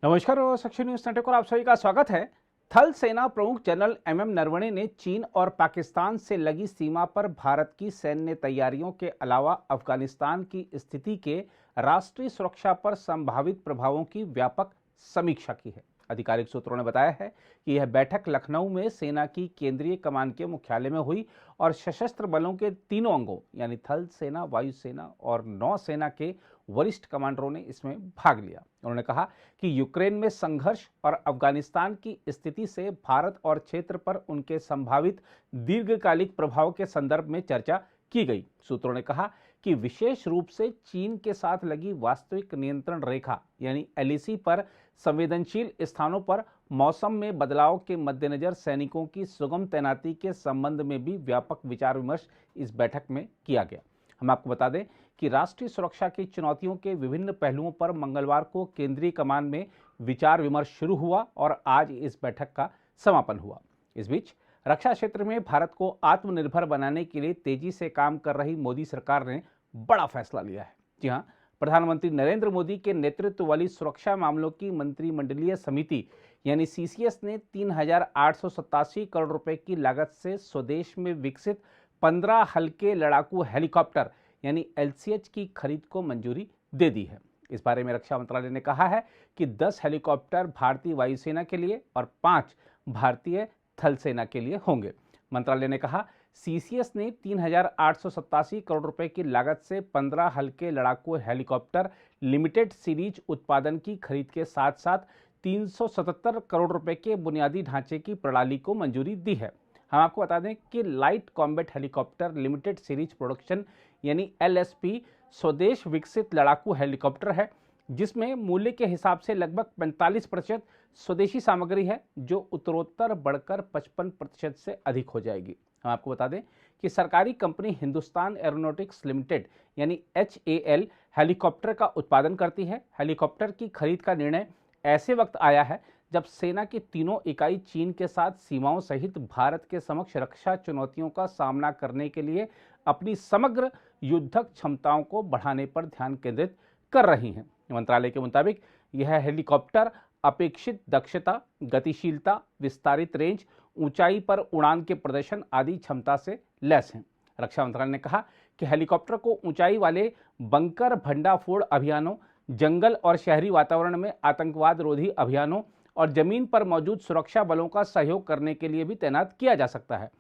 नमस्कार और suction news network पर आप सभी का स्वागत है। थल सेना प्रमुख जनरल एमएम नरवणे ने चीन और पाकिस्तान से लगी सीमा पर भारत की सैन्य तैयारियों के अलावा अफगानिस्तान की स्थिति के राष्ट्रीय सुरक्षा पर संभावित प्रभावों की व्यापक समीक्षा की है। आधिकारिक सूत्रों ने बताया है कि यह बैठक लखनऊ में सेना की केंद्रीय कमान के मुख्यालय में हुई और सशस्त्र बलों के तीनों अंगों यानी थल सेना, वायुसेना और नौसेना के वरिष्ठ कमांडरों ने इसमें भाग लिया। उन्होंने कहा कि यूक्रेन में संघर्ष और अफगानिस्तान की स्थिति से भारत और क्षेत्र पर उनके संभावित दीर्घकालिक प्रभाव के संदर्भ में चर्चा की गई। सूत्रों ने कहा कि विशेष रूप से चीन के साथ लगी वास्तविक नियंत्रण रेखा यानी एलएसी पर संवेदनशील स्थानों पर मौसम में बदलाव के मद्देनजर सैनिकों की सुगम तैनाती के संबंध में भी व्यापक विचार विमर्श इस बैठक में किया गया। हम आपको बता दें कि राष्ट्रीय सुरक्षा की चुनौतियों के विभिन्न पहलुओं पर मंगलवार को केंद्रीय कमान में विचार विमर्श शुरू हुआ और आज इस बैठक का समापन हुआ। इस बीच रक्षा क्षेत्र में भारत को आत्मनिर्भर बनाने के लिए तेजी से काम कर रही मोदी सरकार ने बड़ा फैसला लिया है। जी हां, प्रधानमंत्री नरेंद्र मोदी के नेतृत्व वाली सुरक्षा मामलों की मंत्रिमंडलीय समिति यानी सीसीएस ने 3,887 करोड़ रुपए की लागत से स्वदेश में विकसित 15 हल्के लड़ाकू हेलीकॉप्टर यानी एलसीएच की खरीद को मंजूरी दे दी है। इस बारे में रक्षा मंत्रालय ने कहा है कि 10 हेलीकॉप्टर भारतीय वायुसेना के लिए और 5 भारतीय थल सेना के लिए होंगे। मंत्रालय ने कहा सीसीएस ने 3,887 करोड़ रुपए की लागत से 15 हल्के लड़ाकू हेलीकॉप्टर लिमिटेड सीरीज उत्पादन की खरीद के साथ साथ 377 करोड़ रुपए के बुनियादी ढांचे की प्रणाली को मंजूरी दी है। हम आपको बता दें कि light combat helicopter limited series production यानी एलएसपी स्वदेश विकसित लड़ाकू हेलीकॉप्टर है जिसमें मूल्य के हिसाब से लगभग 45% स्वदेशी सामग्री है जो उत्तरोत्तर बढ़कर 55% से अधिक हो जाएगी। हम आपको बता दें कि सरकारी कंपनी हिंदुस्तान एरोनॉटिक्स लिमिटेड यानी HAL हेलीकॉप्टर का उत्पादन करती है। हेलीकॉप्टर की खरीद का निर्णय ऐसे वक्त आया है जब सेना की तीनों इकाई चीन के साथ सीमाओं सहित भारत के समक्ष रक्षा चुनौतियों का सामना करने के लिए अपनी समग्र युद्धक क्षमताओं को बढ़ाने पर ध्यान केंद्रित कर रही हैं। मंत्रालय के मुताबिक यह हेलीकॉप्टर अपेक्षित दक्षता, गतिशीलता, विस्तारित रेंज, ऊंचाई पर उड़ान के प्रदर्शन आदि क्षमता से लैस हैं। रक्षा मंत्रालय ने कहा कि हेलीकॉप्टर को ऊंचाई वाले बंकर भंडाफोड़ अभियानों, जंगल और शहरी वातावरण में आतंकवाद रोधी अभियानों और जमीन पर मौजूद सुरक्षा बलों का सहयोग करने के लिए भी तैनात किया जा सकता है।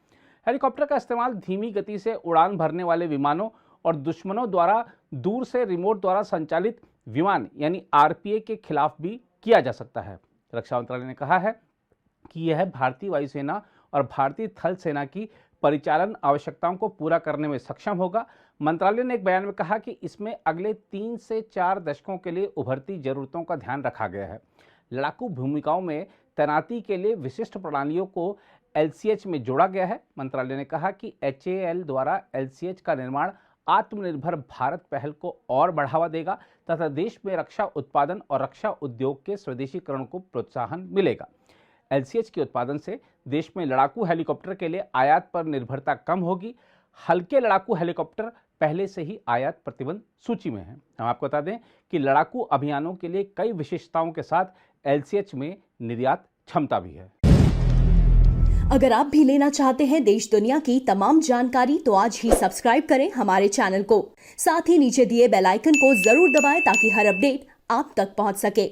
हेलीकॉप्टर का इस्तेमाल धीमी गति से उड़ान भरने वाले विमानों और दुश्मनों द्वारा दूर से रिमोट द्वारा संचालित विमान यानी आरपीए के खिलाफ भी किया जा सकता है। रक्षा मंत्रालय ने कहा है कि यह भारतीय वायुसेना और भारतीय थल सेना की परिचालन आवश्यकताओं को पूरा करने में सक्षम होगा। मंत्रालय ने एक बयान में कहा कि इसमें अगले 3 से 4 दशकों के लिए उभरती जरूरतों का ध्यान रखा गया है। लड़ाकू भूमिकाओं में तैनाती के लिए विशिष्ट प्रणालियों को एलसीएच में जोड़ा गया है। मंत्रालय ने कहा कि HAL द्वारा एलसीएच का निर्माण आत्मनिर्भर भारत पहल को और बढ़ावा देगा तथा देश में रक्षा उत्पादन और रक्षा उद्योग के स्वदेशीकरण को प्रोत्साहन मिलेगा। एलसीएच के उत्पादन से देश में लड़ाकू हेलीकॉप्टर के लिए आयात पर निर्भरता कम होगी। हल्के लड़ाकू हेलीकॉप्टर पहले से ही आयात प्रतिबंध सूची में है। हम आपको बता दें कि लड़ाकू अभियानों के लिए कई विशेषताओं के साथ एलसीएच में निर्यात क्षमता भी है। अगर आप भी लेना चाहते हैं देश दुनिया की तमाम जानकारी तो आज ही सब्सक्राइब करें हमारे चैनल को। साथ ही नीचे दिए बेल आइकन को जरूर दबाएं ताकि हर अपडेट आप तक पहुंच सके।